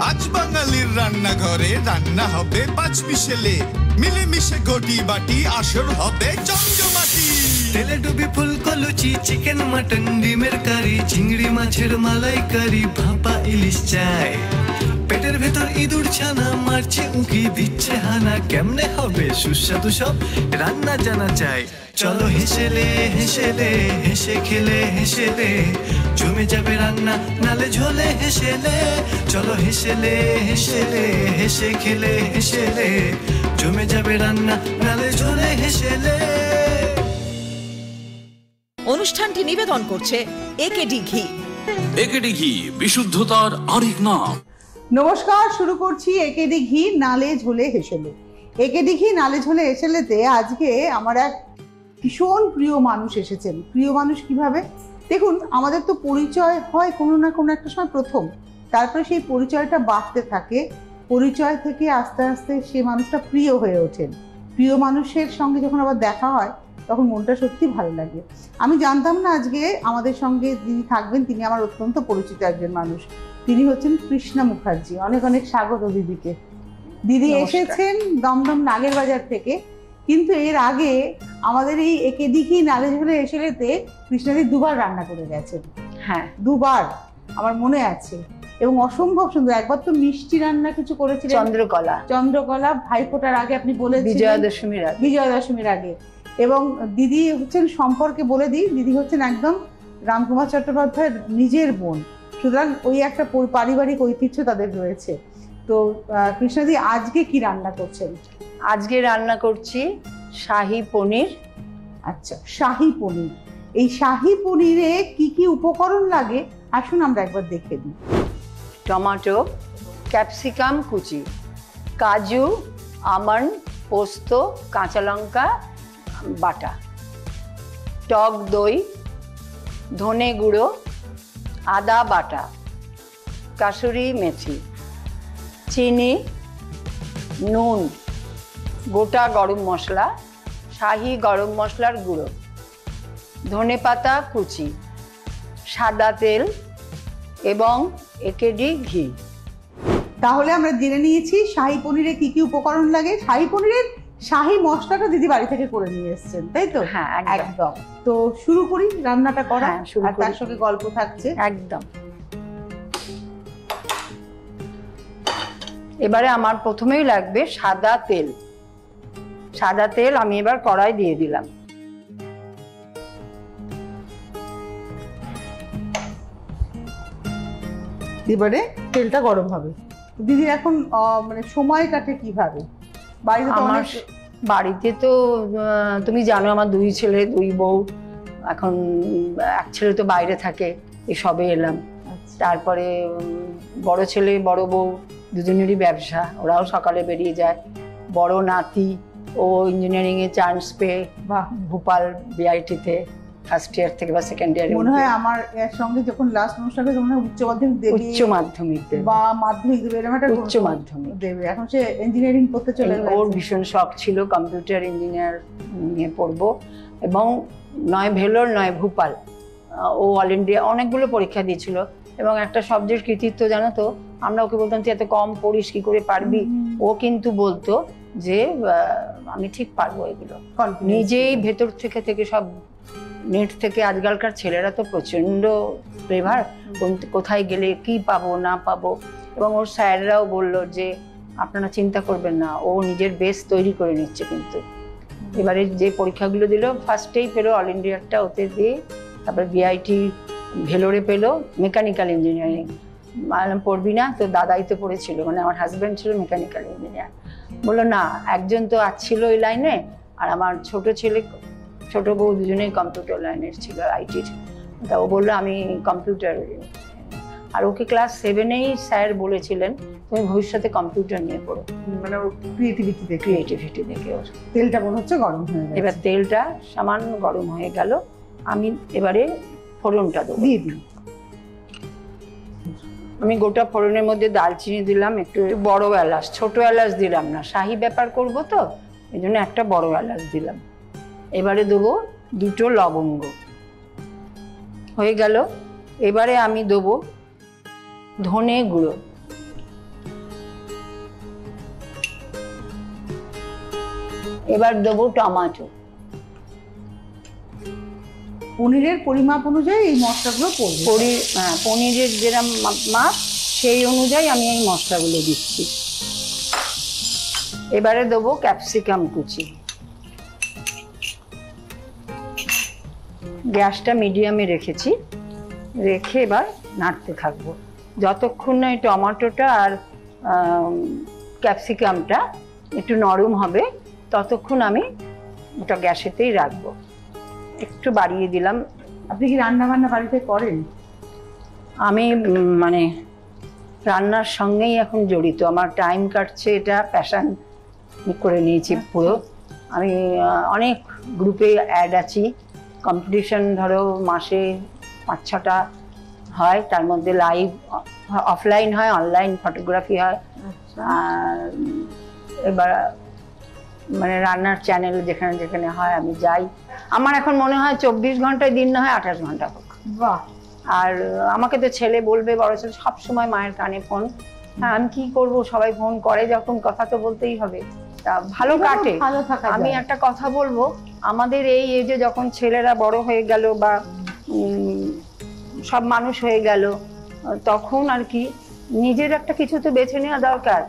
আজ বাঙালির রান্নাঘরে রান্না হবে পাঁচ মিশেলে, মিলেমিশে গটি বাটি আসর হবে জমজমাটি। তেলে ডুবি ফুলকো লুচি, চিকেন মটন ডিমের কারি, চিংড়ি মাছের মালাইকারি, ভাপা ইলিশ চাই। পেটের ভেতর ইঁদুর ছানা মারছে উকি দিচ্ছে হানা, কেমনে হবে সুস্বাদু সব রান্না জানা চাই। চলো হেসেলে হেসেলে হেসে খেলে হেসেলে জমে যাবে রান্না নালে ঝোলে হেসেলে। চলো হেসেলে হেসেলে হেসে খেলে হেসেলে জমে যাবে রান্না নালে ঝোলে হেসেলে। অনুষ্ঠানটি নিবেদন করছে একেডি ঘি। একেডি ঘি বিশুদ্ধতার আরেক নাম। নমস্কার, শুরু করছি একেডি ঘি নালে ঝোলে হেসেলে। একেডি ঘি নালে ঝোলে হেসেলেতে আজকে আমার এক ভীষণ প্রিয় মানুষ এসেছেন। প্রিয় মানুষ কিভাবে? দেখুন, আমাদের তো পরিচয় হয় কোনো না কোনো একটা সময় প্রথম, তারপরে সেই পরিচয়টা বাড়তে থাকে। পরিচয় থেকে আস্তে আস্তে সে মানুষটা প্রিয় হয়ে ওঠেন। প্রিয় মানুষের সঙ্গে যখন আবার দেখা হয় তখন মনটা সত্যি ভালো লাগে। আমি জানতাম না আজকে আমাদের সঙ্গে যিনি থাকবেন তিনি আমার অত্যন্ত পরিচিত একজন মানুষ। তিনি হচ্ছেন কৃষ্ণা মুখার্জি। অনেক অনেক স্বাগত দিদিকে। দিদি এসেছেন দমদম নাগের বাজার থেকে, কিন্তু এর আগে আমাদের এই একেডি ঘি নালে ঝোলে হেসেলেতে কৃষ্ণাদি দুবার রান্না করে গেছেন। হ্যাঁ, দুবার আমার মনে আছে, এবং অসম্ভব সুন্দর। একবার তো মিষ্টি রান্না কিছু করেছিলেন, চন্দ্রকলা ভাইফোঁটার আগে আপনি বলেছিলেন, বিজয়া দশমীর আগে। এবং দিদি হচ্ছেন, সম্পর্কে বলে দিই, দিদি হচ্ছেন একদম রামকুমার চট্টোপাধ্যায়ের নিজের বোন। সুতরাং ওই একটা পারিবারিক ঐতিহ্য তাদের রয়েছে। তো কৃষ্ণাদি আজকে কি রান্না করছেন? আজকে রান্না করছি শাহী পনির। আচ্ছা, শাহী পনির। এই শাহী পনিরে কি কি উপকরণ লাগে আসুন আমরা একবার দেখে দিই। টমেটো, ক্যাপসিকাম কুচি, কাজু, আমন্ড, পোস্ত, কাঁচা লঙ্কা বাটা, টক দই, ধনে গুঁড়ো, আদা বাটা, কাসুরি মেথি, চিনি, নুন, গোটা গরম মশলা, শাহী গরম মশলার গুঁড়ো, ধনে পাতা কুচি, সাদা তেল এবং একেডি ঘি। তাহলে আমরা জেনে নিয়েছি শাহী পনিরে কি কি উপকরণ লাগে। শাহী পনিরের শাহী মশলাটা দিদি বাড়ি থেকে করে নিয়ে এসেছেন, তাই তো? হ্যাঁ, একদম। তো শুরু করি রান্নাটা করা, আর তার সঙ্গে গল্প থাকছে। একদম। এবারে আমার প্রথমেই লাগবে সাদা তেল। সাদা তেল আমি এবার কড়াই দিয়ে দিলাম। এবারে তেলটা গরম হবে। দিদি এখন মানে সময় কাটে কিভাবে? বাড়িতে তো তুমি জানো আমার দুই ছেলে দুই বউ। এখন এক ছেলে তো বাইরে থাকে, সবে এলাম। তারপরে বড় ছেলে বড় বউ দুজনেরই ব্যবসা, ওরাও সকালে বেরিয়ে যায়। বড় নাতি ও ইঞ্জিনিয়ারিং এ চান্স পেয়ে ভোপাল বিআইটিতে ফার্স্ট ইয়ার থেকে বা সেকেন্ড ইয়ারে। মনে হয় আমার এর সঙ্গে যখন লাস্ট অনুষ্ঠান হবে তখন উচ্চ মাধ্যমিক দেবে, বা মাধ্যমিক দেবে, এরকম একটা উচ্চ মাধ্যমিক দেবে। এখন সে ইঞ্জিনিয়ারিং পড়তে চলে গেছে। ওর ভীষণ শখ ছিল কম্পিউটার ইঞ্জিনিয়ার নিয়ে পড়বো, এবং নয় ভেলোর নয় ভোপাল। ও অল ইন্ডিয়া অনেকগুলো পরীক্ষা দিয়েছিল, এবং একটা সবজেক্ট কৃতিত্ব জানো তো। আমরা ওকে বলতাম তুই এত কম পড়িস, কি করে পারবি? ও কিন্তু বলতো যে আমি ঠিক পারবো এগুলো। নিজেই ভেতর থেকে থেকে সব নেট থেকে। আজকালকার ছেলেরা তো প্রচন্ড প্রেভার, কোথায় গেলে কি পাবো না পাবো। এবং ওর স্যাররাও বললো যে আপনারা চিন্তা করবেন না, ও নিজের বেস তৈরি করে নিচ্ছে। কিন্তু এবারে যে পরীক্ষাগুলো দিল, ফার্স্টেই পেলো অল ইন্ডিয়ারটা ওতে দিয়ে, তারপরে বিআইটি ভেলোরে পেলো মেকানিক্যাল ইঞ্জিনিয়ারিং। পড়বি না? তো দাদাই তো পড়েছিল, মানে আমার হাজব্যান্ড ছিল মেকানিক্যাল ইঞ্জিনিয়ার। বললো না, একজন তো ছিল ওই লাইনে, আর আমার ছোট ছেলে ছোট বউ দুজনেই কম্পিউটার লাইনের ছিল, আইটির। তা ও বললো আমি কম্পিউটার। আর ওকে ক্লাস 7-এই স্যার বলেছিলেন তুমি ভবিষ্যতে কম্পিউটার নিয়ে পড়ো, মানে ওর ক্রিয়েটিভিটি দেখে। ওর তেলটা মনে হচ্ছে গরম হয়ে গেছে। এবার তেলটা সামান্য গরম হয়ে গেল, আমি এবারে ফোড়নটা দেবো। দিয়ে দিই। আমি গোটা ফোড়নের মধ্যে দালচিনি দিলাম, একটু বড় এলাচ, ছোট এলাচ দিলাম না, শাহী ব্যাপার করবো তো এই জন্য একটা বড় এলাচ দিলাম। এবারে দেবো দুটো লবঙ্গ। হয়ে গেল। এবারে আমি দেবো ধনে গুঁড়ো, এবার দেবো টমেটো। পনিরের পরিমাপ অনুযায়ী এই মশলাগুলো পড়বে। পনিরের যেরকম মাপ সেই অনুযায়ী আমি এই মশলাগুলো দিচ্ছি। এবারে দেবো ক্যাপসিকাম কুচি। গ্যাসটা মিডিয়ামে রেখেছি, রেখে এবার নাড়তে থাকবো যতক্ষণ না এই টমেটোটা আর ক্যাপসিকামটা একটু নরম হবে, ততক্ষণ আমি ওটা গ্যাসেতেই রাখবো। একটু বাড়িয়ে দিলাম। আপনি কি রান্না বান্না বাড়িতে করেন? আমি মানে রান্নার সঙ্গেই এখন জড়িত, আমার টাইম কাটছে, এটা প্যাশন করে নিয়েছি পুরো। আমি অনেক গ্রুপে অ্যাড আছি, কম্পিটিশন ধরো মাসে 5-6টা হয়, তার মধ্যে লাইভ অফলাইন হয়, অনলাইন ফটোগ্রাফি হয়। আর এবার মানে রান্নার চ্যানেল যেখানে যেখানে হয় আমি যাই। আমার এখন মনে হয় 24 ঘন্টায় দিন না হয় 28 ঘন্টা হোক। বাহ। আর আমাকে তো ছেলে বলবে, বড় ছেলে সবসময় মায়ের কানে ফোন। হ্যাঁ, আমি কি করব, সবাই ফোন করে যখন, কথা তো বলতেই হবে। তা ভালো কাটে। আমি একটা কথা বলবো, আমাদের এই এজে যখন ছেলেরা বড় হয়ে গেল বা সব মানুষ হয়ে গেল, তখন আর কি নিজের একটা কিছু তো বেছে নেওয়া দরকার।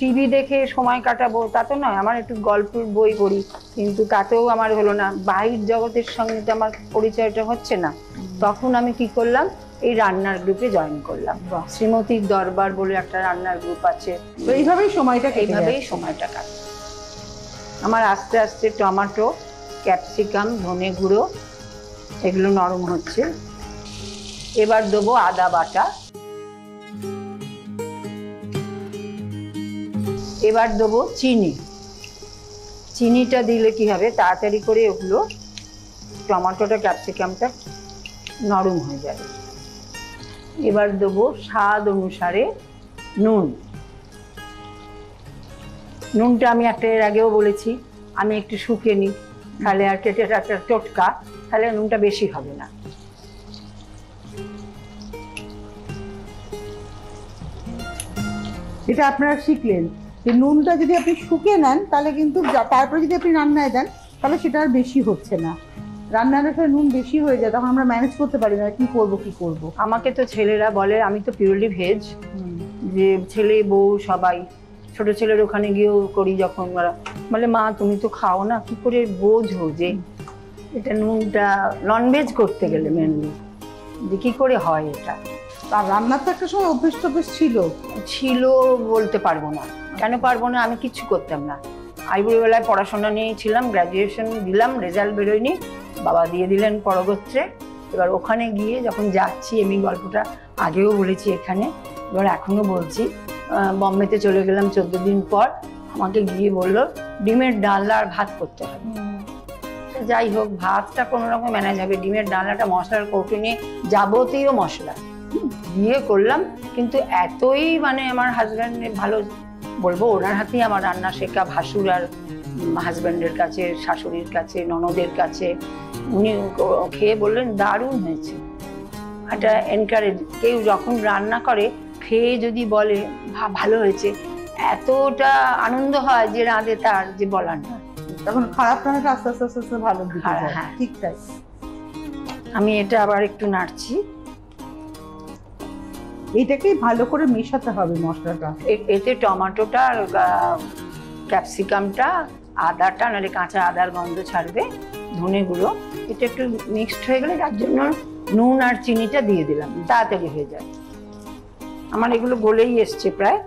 টিভি দেখে সময় কাটাবো তা তো নয়, আমার একটু গল্পের বই পড়ি, কিন্তু তাতেও আমার হলো না, বাহির জগতের সঙ্গে তো আমার পরিচয়টা হচ্ছে না। তখন আমি কি করলাম, এই রান্নার গ্রুপে জয়েন করলাম। শ্রীমতীর দরবার বলে একটা রান্নার গ্রুপ আছে। এইভাবেই সময়টা কাটে। আমার আস্তে আস্তে টমেটো, ক্যাপসিকাম, ধনে গুঁড়ো এগুলো নরম হচ্ছে। এবার দেবো আদা বাটা। এবার দেবো চিনি। চিনিটা দিলে কি হবে, তাড়াতাড়ি করে ওগুলো টমেটোটা ক্যাপসিকামটা নরম হয়ে যাবে। এবার দেবো স্বাদ অনুসারে নুন। নুনটা আমি এর আগেও বলেছি, আমি একটু শুকিয়ে নিই, তাহলে আর কেটে একটা টোটকা, তাহলে নুনটা বেশি হবে না। এটা আপনারা শিখলেন যে নুনটা যদি আপনি শুকিয়ে নেন তাহলে কিন্তু, তারপরে যদি আপনি রান্নায় দেন তাহলে সেটা আর বেশি হচ্ছে না। রান্নার সময় নুন বেশি হয়ে যায়, তখন আমরা ম্যানেজ করতে পারি না, কি করব। আমাকে তো ছেলেরা বলে, আমি তো পিওরলি ভেজ, যে ছেলে বউ সবাই, ছোট ছেলের ওখানে গিয়েও করি যখন, ওরা বলে মা তুমি তো খাও না, কি করে বোঝো যে এটা নুনটা ননভেজ করতে গেলে মেনলি যে কি করে হয় এটা। আর রান্নার তো একটা সময় অভ্যেস ছিল বলতে পারবো না। কেন পারবো না, আমি কিচ্ছু করতাম না। আইবুড়িবেলায় পড়াশোনা নিয়েই ছিলাম, গ্র্যাজুয়েশন দিলাম, রেজাল্ট বেরোয়নি, বাবা দিয়ে দিলেন পরগোত্রে। এবার ওখানে গিয়ে যখন যাচ্ছি, আমি গল্পটা আগেও বলেছি এখানে, এবার এখনো বলছি, বম্বেতে চলে গেলাম 14 দিন পর। আমাকে গিয়ে বললো ডিমের ডালনা আর ভাত করতে হবে। যাই হোক, ভাতটা কোনো রকম ম্যানেজ হবে, ডিমের ডালনাটা মশলার কৌটো নিয়ে যাবতীয় মশলা দিয়ে করলাম। কিন্তু এতই মানে আমার হাজব্যান্ডের ভালো বলবো, ওনার হাতেই আমার রান্না শেখা, ভাসুর আর হাজব্যান্ডের কাছে, শাশুড়ির কাছে, ননদের কাছে, উনি খেয়ে বললেন দারুণ হয়েছে। একটা এনকারেজ, কেউ যখন রান্না করে খেয়ে যদি বলে ভালো হয়েছে, এতটা আনন্দ হয় যে রাঁধে তার যে বলার না। তখন খারাপ রান্নাটা আস্তে আস্তে আস্তে আস্তে ভালো দিকে যায়। হ্যাঁ ঠিক তাই। আমি এটা আবার একটু নাড়ছি। এইটাকেই ভালো করে মেশাতে হবে মশলাটা। এতে টমেটোটা আর ক্যাপসিকামটা, আদাটা, নাহলে কাঁচা আদার গন্ধ ছাড়বে, ধনে গুঁড়ো, এটা একটু মিক্সড হয়ে গেলে, যার জন্য নুন আর চিনিটা দিয়ে দিলাম, তাড়াতাড়ি হয়ে যায়। আমার এগুলো গলেই এসছে প্রায়।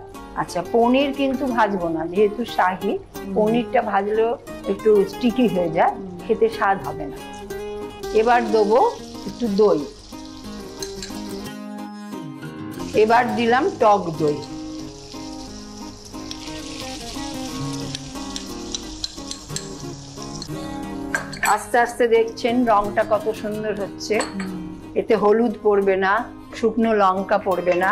আচ্ছা, পনির কিন্তু ভাজবো না, যেহেতু শাহি, পনিরটা ভাজলেও একটু স্টিকি হয়ে যায়, খেতে স্বাদ হবে না। এবার দেবো একটু দই। এবার দিলাম টক দই। আস্তে আস্তে দেখছেন রংটা কত সুন্দর হচ্ছে। এতে হলুদ পড়বে না, শুকনো লঙ্কা পড়বে না।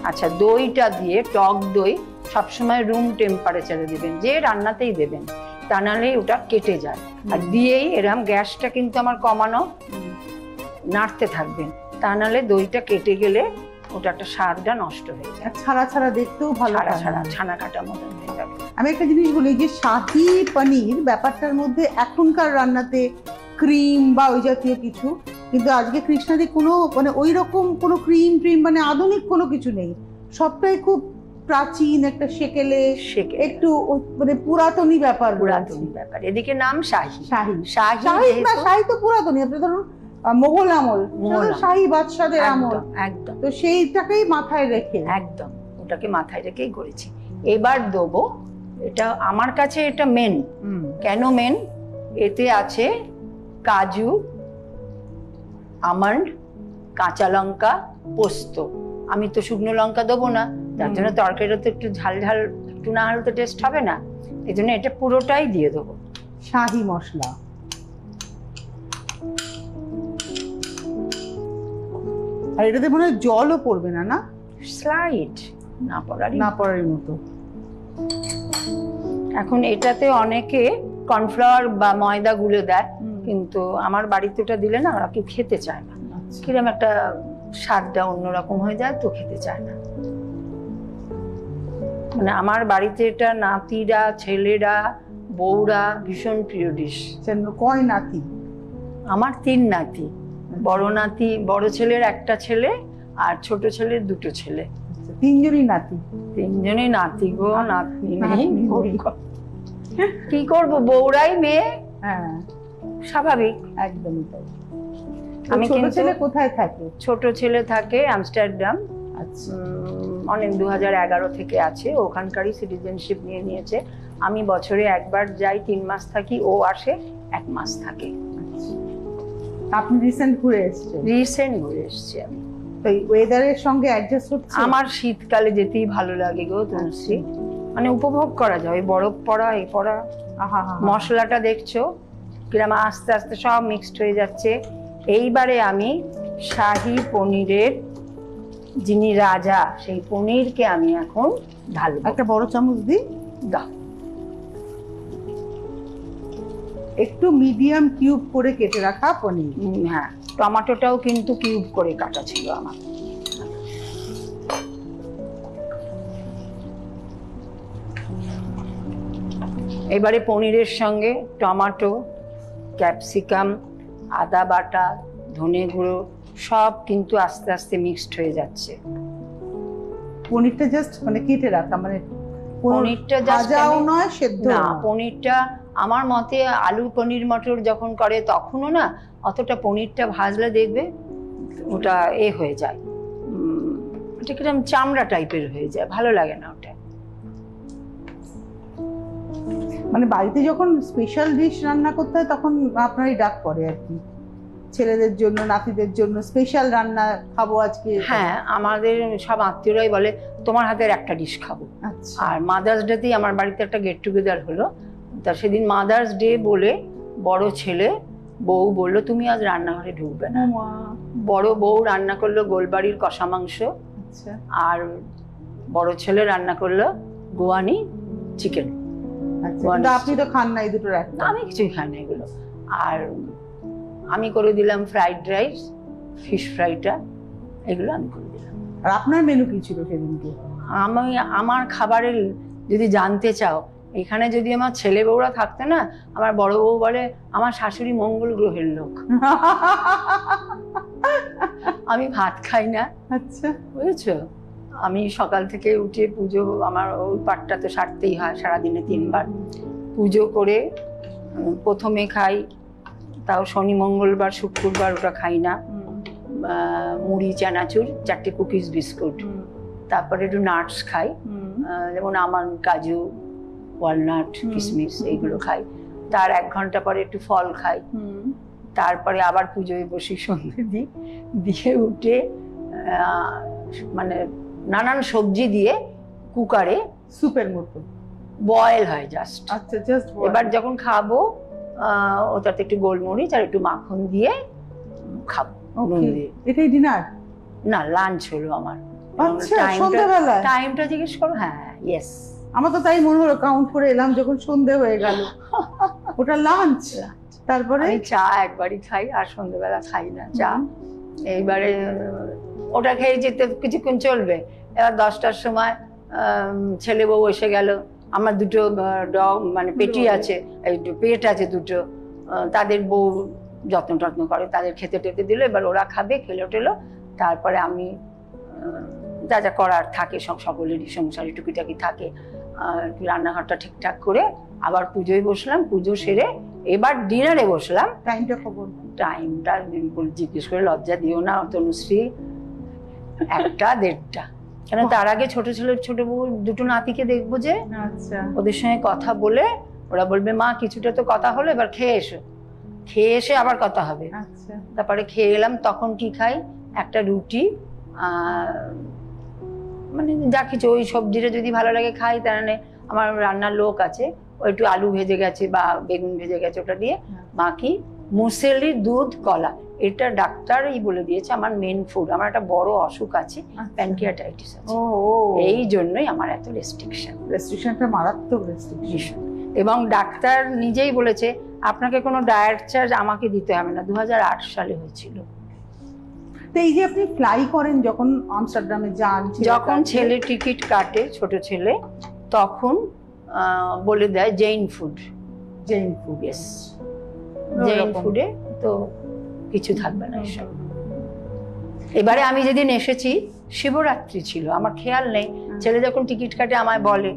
আচ্ছা, দইটা দিয়ে, টক দই সবসময় রুম টেম্পারেচারে দেবেন, যে রান্নাতেই দেবেন, তা নাহলে ওটা কেটে যায়। আর দিয়েই এরম গ্যাসটা কিন্তু আমার কমানো, নাড়তে থাকবেন, তা নাহলে দইটা কেটে গেলে ওটা একটা স্বাদটা নষ্ট হয়ে যায়। ছাড়া ছাড়া দেখতেও ভালো, ছাড়া ছানা কাটা মতন হয়ে যাবে। আমি একটা জিনিস বলি যে শাহি পনির ব্যাপারটার মধ্যে এখনকার রান্নাতে ক্রিম বা ওই জাতীয় কিছু, কিন্তু আজকে কৃষ্ণাদি কোনো মানে ওই রকম কোনো ক্রিম মানে আধুনিক কোনো কিছু নেই, সবটাই খুব প্রাচীন একটা সেকেলে একটু মানে পুরাতনী ব্যাপার। এদিকে নাম শাহি। শাহি তো পুরাতনী, আপনি ধরুন মোগল আমল, শাহি বাদশাদের আমল, একদম। তো সেইটাকেই মাথায় রেখে, একদম ওটাকে মাথায় রেখেই করেছি। এবার দেবো, এটা আমার কাছে এটা মেন। কেন মেন? এতে আছে কাজু, আমন্ড, কাঁচা লঙ্কা, পোস্ত। আমি তো শুকনো লঙ্কা দেবো না, যার জন্য তরকারিটা তো একটু ঝাল ঝাল, একটু না হলে তো টেস্ট হবে না, এই জন্য এটা পুরোটাই দিয়ে দেবো শাহি মশলা। আর এটাতে মনে হয় জলও পড়বে না, না স্লাইড না পড়ার মতো। এখন এটাতে অনেকে কর্নফ্লাওয়ার বা ময়দা গুলে দেয়, কিন্তু আমার বাড়িতে ওটা দিলে না ওরা কেউ খেতে চায় না, কিরকম একটা স্বাদটা অন্যরকম হয়ে যায়, তো খেতে চায় না। মানে আমার বাড়িতে এটা নাতিরা, ছেলেরা, বউরা ভীষণ প্রিয় ডিশ। কয় নাতি? আমার 3 নাতি। বড় ছেলের একটা ছেলে আর ছোট ছেলের 2 ছেলে। 3জনই নাতি? 3জনই নাতি গো, নাতনি নেই। কি করবো, বউরাই মেয়ে, স্বাভাবিক। একদমই তাই। আমি ছোট ছেলে কোথায় থাকে? ছোট ছেলে থাকে আমস্টারডাম, অনেক 2011 থেকে আছে, ওখানকারই সিটিজেনশিপ নিয়ে নিয়েছে। আমি বছরে একবার যাই, 3 মাস থাকি, ও আসে 1 মাস থাকে। আপনি রিসেন্ট ঘুরে এসেছেন? রিসেন্ট ঘুরে এসেছি আমি। তো এই ওয়েদারের সঙ্গে অ্যাডজাস্ট হচ্ছে? আমার শীতকালে যেতেই ভালো লাগে গো তুলসী, মানে উপভোগ করা যায়, বরফ পড়া, এই পড়া। মশলাটা দেখছো কিরম আস্তে আস্তে সব মিক্সড হয়ে যাচ্ছে। এইবারে আমি শাহি পনিরের যিনি রাজা, সেই পনিরকে আমি এখন ঢালবো। একটা বড় চামচ দিই? দাও। একটু মিডিয়াম কিউব করে কেটে রাখা পনির। হ্যাঁ, টমেটোটাও কিন্তু কিউব করে কাটা ছিল আমার। এবারে পনিরের সঙ্গে টমেটো, ক্যাপসিকাম, আদা বাটা, ধনে গুঁড়ো সব কিন্তু আস্তে আস্তে মিক্সড হয়ে যাচ্ছে। পনিরটা জাস্ট মানে কেটে রাখা, মানে পনিরটা ভাজাও নয়, সেদ্ধ না। পনিরটা আমার মতে আলু পনির মটর যখন করে তখনও না অতটা পনিরটা ভাজলে দেখবে ওটা হয়ে যায়, এটা কিরকম চামড়া টাইপের হয়ে যায়, ভালো লাগে না ওটা। মানে বাড়িতে যখন স্পেশাল ডিশ রান্না করতে হয় তখন আপনারই ডাক পড়ে আর কি, ছেলেদের জন্য, নাতিদের জন্য স্পেশাল রান্না খাবো আজকে। হ্যাঁ, আমাদের সব আত্মীয়রাই বলে তোমার হাতের একটা ডিশ খাবো। আর মাদার্স ডেতেই আমার বাড়িতে একটা গেট টুগেদার হলো, তা সেদিন মাদার্স ডে বলে বড় ছেলে বউ বললো তুমি আজ রান্নাঘরে ঢুকবে না। বড় বউ রান্না করলো গোলবাড়ির কষা মাংস, আর বড় ছেলে রান্না করলো গোয়ানি চিকেন। আপনি তো খান না এই দুটো? আমি কিছুই খাই না এগুলো। আর আমি করে দিলাম ফ্রাইড রাইস, ফিশ ফ্রাইটা, এগুলো আমি করে দিলাম। আর আপনার মেনু কি ছিল সেদিনকে? আমি আমার খাবারের যদি জানতে চাও, এখানে যদি আমার ছেলে বউরা থাকতো না, আমার বড় বউ বলে আমার শাশুড়ি মঙ্গল গ্রহের লোক। আমি ভাত খাই না। আচ্ছা, বুঝেছো? আমি সকাল থেকে উঠে পুজো, আমার ওই পাটটা তো সারতেই হয়, সারাদিনে 3 বার পুজো করে প্রথমে খাই, তাও শনি মঙ্গলবার শুক্রবার ওটা খাই না। মুড়ি, চানাচুর, 4টে কুকিজ, বিস্কুট, তারপরে একটু নাটস খাই, যেমন আমন্ড, কাজু, ওয়ালনাট, কিশমিশ, এইগুলো খাই। তার 1 ঘন্টা পরে একটু ফল খাই, তারপরে আবার পুজোয় বসি, সন্ধে দিই, দিয়ে উঠে মানে নানান সবজি দিয়ে কুকারে সুপের মতো বয়েল হয় জাস্ট। আচ্ছা, জাস্ট এবার যখন খাবো ওটাতে একটু গোলমরিচ আর একটু মাখন দিয়ে খাবো। এটাই ডিনার না, লাঞ্চ হলো আমার। আচ্ছা, সন্ধ্যাবেলা টাইমটা জিজ্ঞেস করো। হ্যাঁ, ইয়েস। আমার তো তাই মনে হলো, কাউন্ট করে এলাম যখন সন্ধে হয়ে গেল। ওটা লাঞ্চ। তারপরে আমি চা একবারই খাই, আর সন্ধ্যাবেলা খাই না চা। এইবারে ওটা খেয়ে যেতে কিছুক্ষণ চলবে, এবার 10টার সময় ছেলে বউ এসে গেল, আমার দুটো ডগ মানে পেটি আছে, এই পেট আছে দুটো, তাদের বউ যত্ন টত্ন করে, তাদের খেতে টেতে দিল, এবার ওরা খাবে, খেলো টেলো, তারপরে আমি যা যা করার থাকে সকলেরই সংসারে টুকিটাকি থাকে, রান্নাঘরটা ঠিকঠাক করে আবার পুজোয় বসলাম, পুজো সেরে এবার ডিনারে বসলাম। টাইমটা খবর? টাইমটা জিজ্ঞেস করে লজ্জা দিও না তনুশ্রী, 1টা 1:30, কেন তার আগে ছোট বউ দুটো নাতিকে দেখবো, যে আচ্ছা ওদের সঙ্গে কথা বলে ওরা বলবে মা কিছুটা তো কথা হলো, এবার খেয়ে এসো, খেয়ে এসে আবার কথা হবে। আচ্ছা তারপরে খেয়ে এলাম, তখন কি খাই, একটা রুটি, মানে যা কিছু ওই সবজিটা যদি ভালো লাগে খাই, তার মানে আমার রান্নার লোক আছে, ও একটু আলু ভেজে গেছে বা বেগুন ভেজে গেছে, ওটা দিয়ে, বাকি মুসেলি, দুধ, কলা, এটা ডাক্তারই বলে দিয়েছে আমার মেন ফুড। আমার একটা বড় অসুখ আছে, প্যানক্রিয়াটাইটিস আছে, এই জন্যই আমার এত রেস্ট্রিকশনটা মারাত্মক রেস্ট্রিকশন। এবং ডাক্তার নিজেই বলেছে আপনাকে কোনো ডায়েট চার্জ আমাকে দিতে হবে না, 2008 সালে হয়েছিল। তো এই যে আপনি ফ্লাই করেন যখন আমস্টারডামে যান, যখন ছেলে টিকিট কাটে, ছোট ছেলে, তখন বলে দেয় জৈন ফুড, ইয়েস, জৈন ফুডে তো কিছু থাকবে না এসব। এবারে আমি যেদিন এসেছি শিবরাত্রি ছিল, আমার খেয়াল নেই, ছেলে যখন টিকিট কাটে আমায় বলে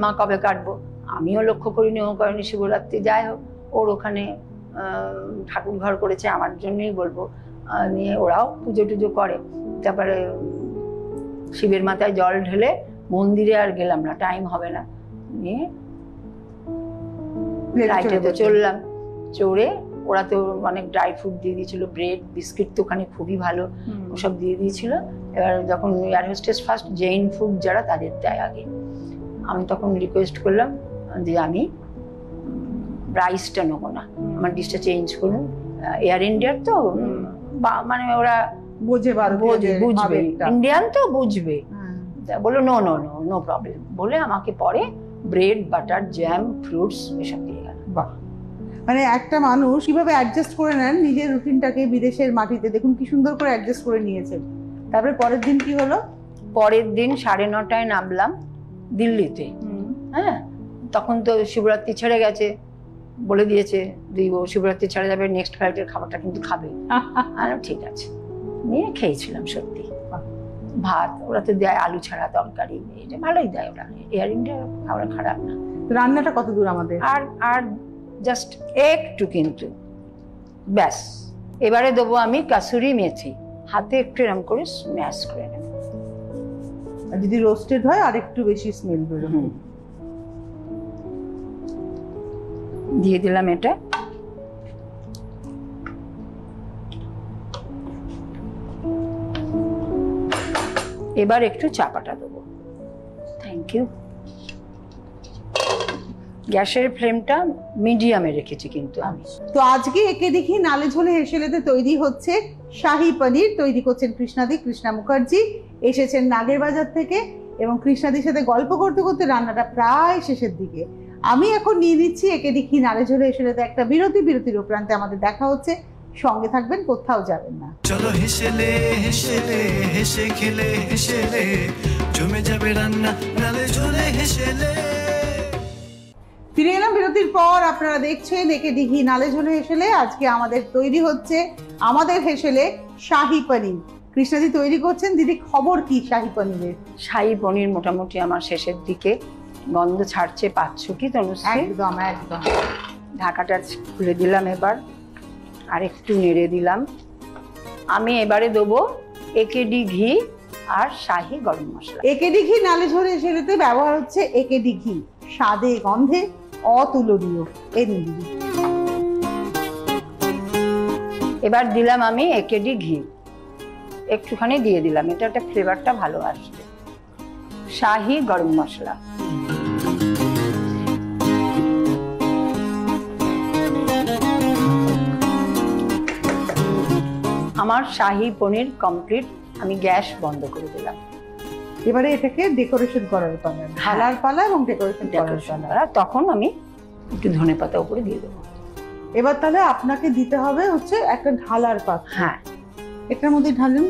মা কবে কাটবো, আমিও লক্ষ্য করিনি, ও করেনি, শিবরাত্রি, যাই হোক ওর ওখানে ঠাকুর ঘর করেছে, আমার জন্যই বলবো, নিয়ে ওরাও পুজো টুজো করে, তারপরে শিবের মাথায় জল ঢেলে মন্দিরে আর গেলাম না, টাইম হবে না, নিয়ে ফ্লাইটে চললাম, চড়ে ওরা তো অনেক ড্রাই ফ্রুট দিয়ে দিয়েছিল, ব্রেড বিস্কিট তো ওখানে খুবই ভালো, ওসব দিয়ে দিয়েছিল। এবার যখন air hostess first Jain food যারা তাদের দেয় আগে, আমি তখন রিকোয়েস্ট করলাম যে আমি রাইসটা নেবো না, আমার ডিশটা চেঞ্জ করুন, এয়ার ইন্ডিয়ার তো মানে ওরা বুঝবে, ইন্ডিয়ান তো বুঝবে, বললো no no no no problem বলে আমাকে পরে ব্রেড, বাটার, জ্যাম, ফ্রুটস এসব দিয়ে গেল। বাহ, মানে একটা মানুষ কিভাবে অ্যাডজাস্ট করে নেন নিজের রুটিনটাকে বিদেশের মাটিতে, দেখুন কি সুন্দর করে অ্যাডজাস্ট করে নিয়েছেন। তারপরে পরের দিন কি হলো? পরের দিন 9:30 নামলাম দিল্লিতে। হ্যাঁ, তখন তো শিবরাত্রি ছেড়ে গেছে, বলে দিয়েছে ও শিবরাত্রি ছেড়ে যাবে, নেক্সট ফ্লাইটের খাবারটা কিন্তু খাবে। ঠিক আছে, নিয়ে খেয়েছিলাম। সত্যি ভাত ওরা তো দেয় আলু ছাড়া তরকারি, এটা ভালোই দেয় ওরা, এয়ার ইন্ডিয়ার খাবার খারাপ না। রান্নাটা কত দূর আমাদের? আর জাস্ট একটু, কিন্তু ব্যাস। এবারে দেবো আমি কাসুরি মেথি, হাতে একটু এরকম করে স্ম্যাশ করে নেব, যদি রোস্টেড হয় আর একটু বেশি স্মেল বেরোবে। দিয়ে দিলাম এটা। এবার একটু চাপাটা দেবো। Thank you. গ্যাসের ফ্লেমটা মিডিয়ামে রেখেছি কিন্তু আমি। তো আজকে একে দেখি নালে ঝোলে হেসেলেতে তৈরি হচ্ছে শাহী পনির। তৈরি করছেন কৃষ্ণাদি, কৃষ্ণা মুখার্জি, এসেছেন নাগেরবাজার থেকে, এবং কৃষ্ণাদির সাথে গল্প করতে করতে রান্নাটা প্রায় শেষের দিকে। আমি এখন নিয়ে নিচ্ছি একে দেখি নালে ঝোলে হেসেলেতে একটা বিরতির প্রান্তে আমাদের দেখা হচ্ছে, সঙ্গে থাকবেন, কোথাও যাবেন না। চলো হেসেলে হেসেলে হেসে খেলে হেসেলে জমে যাবে রান্না নালে ঝোলে হেসেলে। ফিরে এলাম বিরতির পর। আপনারা দেখছেন একে দিঘি নালে ঝোলে হেসেলে। আজকে আমাদের তৈরি হচ্ছে আমাদের হেসেলে শাহী পনির। কৃষ্ণাদি তৈরি করছেন। দিদি, খবর কি শাহী পনিরের? শাহী পনির মোটামুটি আমার শেষের দিকে, গন্ধ ছাড়ছে, পাচ্ছ কি তনুশ্রী? একদম একদম। ঢাকাটা খুলে দিলাম এবার, আর একটু নেড়ে দিলাম। আমি এবারে দেবো একেডি ঘি আর শাহী গরম মশলা। একেডি ঘি নালে ঝোলে হেসেলেতে ব্যবহার হচ্ছে একেডি ঘি, স্বাদে গন্ধে অতুলনীয়। এই নিন দিদি। এবার দিলাম আমি একেডি ঘি, একটুখানি দিয়ে দিলাম, এটা একটা ফ্লেভারটা ভালো আসবে। শাহী গরম মশলা, আমার শাহী পনির কমপ্লিট। আমি গ্যাস বন্ধ করে দিলাম। এবারে এটাকে ডেকোরেশন করার পালা, ঢালার পালা এবং ডেকোরেশন করার পালা। তখন আমি একটু ধনেপাতা উপরে দিয়ে দেবো। এবার তাহলে আপনাকে দিতে হবে হচ্ছে একটা ঢালার পাত্র। হ্যাঁ, এটার মধ্যে ঢালুন।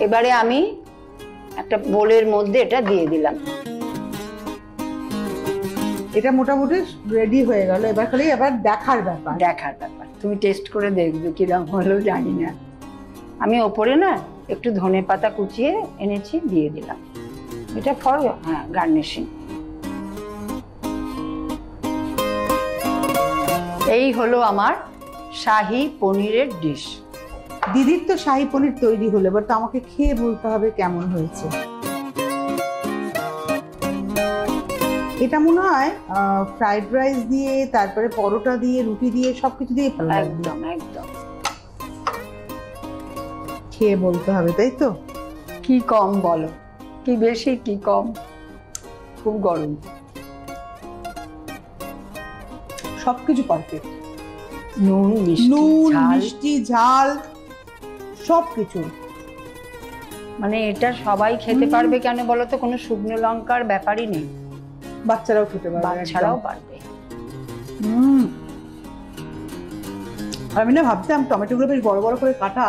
এবারে আমি একটা বোলের মধ্যে এটা দিয়ে দিলাম। এটা মোটামুটি রেডি হয়ে গেল, এবার খালি এবার দেখার ব্যাপার। তুমি টেস্ট করে দেখবে কিরকম হলো, জানি না। আমি ওপরে না একটু ধনে পাতা কুচিয়ে এনেছি, দিয়ে দিলাম। এটা ফর গার্নিশিং। এই হলো আমার শাহী পনিরের ডিশ। দিদির তো শাহী পনির তৈরি হলো, এবার তো আমাকে খেয়ে বলতে হবে কেমন হয়েছে। এটা মনে হয় ফ্রাইড রাইস দিয়ে, তারপরে পরোটা দিয়ে, রুটি দিয়ে, সবকিছু দিয়ে ভালো লাগবে। একদম একদম। খেয়ে বলতে হবে, তাই তো? কি কম বলো, কি বেশি কি কম? খুব গরম, সবকিছু পারফেক্ট। নুন মিষ্টি ঝাল সবকিছু। মানে এটা সবাই খেতে পারবে কেন বলো তো? কোনো শুকনো লঙ্কার ব্যাপারই নেই, বাচ্চারাও খেতে পারবে। বাচ্চারাও পারবে। আমি না ভাবতাম টমেটোগুলো বেশ বড় বড় করে কাটা,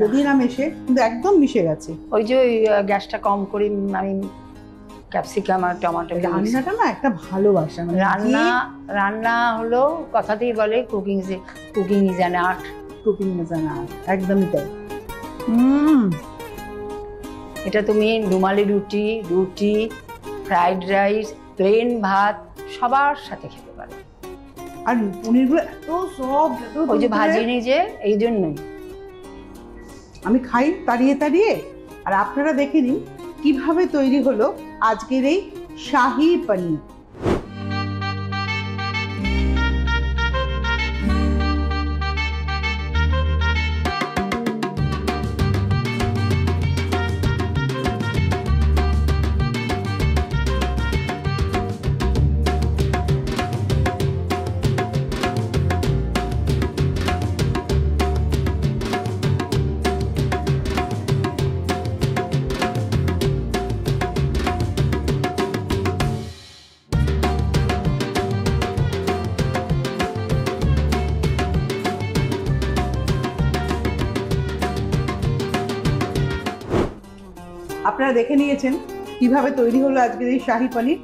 যদি না মেশে, কিন্তু একদম মিশে গেছে। ওই যে গ্যাসটা কম করে আমি ক্যাপসিকাম আর টমেটো। রান্নাটা না একটা ভালোবাসা, রান্না হলো কথাতেই বলে কুকিং ইজ অ্যান আর্ট। একদমই তাই। এটা তুমি রুমালি রুটি, ফ্রাইড রাইস, প্লেন ভাত সবার সাথে খেতে পারো। আর পনিরগুলো এত সফট, ওই যে ভাজিনি যে, এই জন্যই আমি খাই তাড়িয়ে তাড়িয়ে। আর আপনারা দেখে নিন কিভাবে তৈরি হলো আজকের এই শাহী পনির। আপনারা দেখে নিয়েছেন কিভাবে তৈরি হলো আজকের এই শাহী পনির।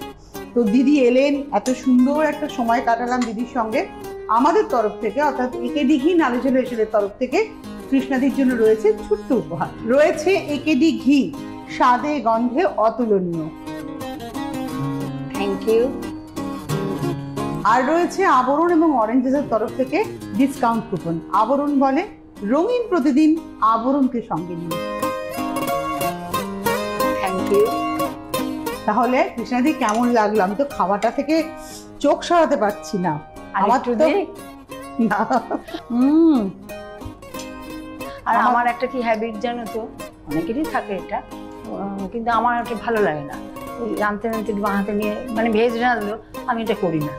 তো দিদি এলেন, এত সুন্দর একটা সময় কাটালাম দিদির সঙ্গে। আমাদের তরফ থেকে, অর্থাৎ একেডি নালেজ হলো হেসেলের তরফ থেকে কৃষ্ণাদির জন্য রয়েছে ছোট্ট উপহার। রয়েছে একেডি ঘি, স্বাদে গন্ধে অতুলনীয়। Thank you. আর রয়েছে আবরণ এবং অরেঞ্জেসের তরফ থেকে ডিসকাউন্ট কুপন। আবরণ বলে রঙিন প্রতিদিন, আবরণকে সঙ্গে নিয়ে। তাহলে কৃষ্ণাদি কেমন লাগলো? আমি তো খাওয়াটা থেকে চোখ সরাতে পারছি না। আমার তো আর আমার একটা কি হ্যাবিট জানো তো, অনেকেরই থাকে এটা, কিন্তু আমার এটা ভালো লাগে না। ওই রাঁধতে বাঁ হাতে নিয়ে, মানে ভেজ রাঁধলো আমি এটা করি না।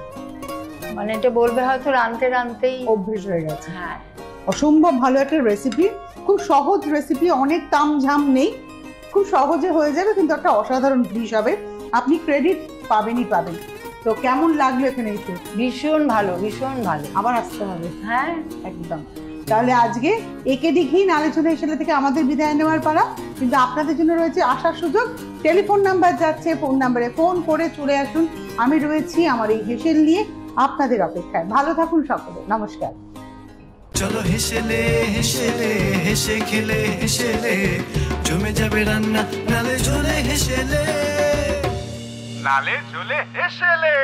মানে এটা বলবে হয়তো রাঁধতেই অভ্যেস হয়ে গেছে। হ্যাঁ, অসম্ভব ভালো একটা রেসিপি, খুব সহজ রেসিপি, অনেক তামঝাম নেই, খুব সহজে হয়ে যাবে, কিন্তু একটা অসাধারণ ডিশ হবে। আপনি ক্রেডিট পাবেনই পাবেন। তো কেমন লাগলো এখানে এসে? ভীষণ ভালো, ভীষণ ভালো। আবার আসতে হবে। হ্যাঁ একদম। তাহলে আজকে একেডি ঘি নালেজ হলো হেসেল থেকে আমাদের বিদায় নেওয়ার পালা, কিন্তু আপনাদের জন্য রয়েছে আসার সুযোগ। টেলিফোন নাম্বার যাচ্ছে, ফোন নাম্বারে ফোন করে চলে আসুন। আমি রয়েছি আমার এই হেসেল নিয়ে আপনাদের অপেক্ষায়। ভালো থাকুন সকলে, নমস্কার। চলো হেসেলে হেসেলে হেসে খেলে হেসেলে জমে যাবে রান্না নালে ঝোলে হেসেলে, নালে ঝোলে হেসেলে।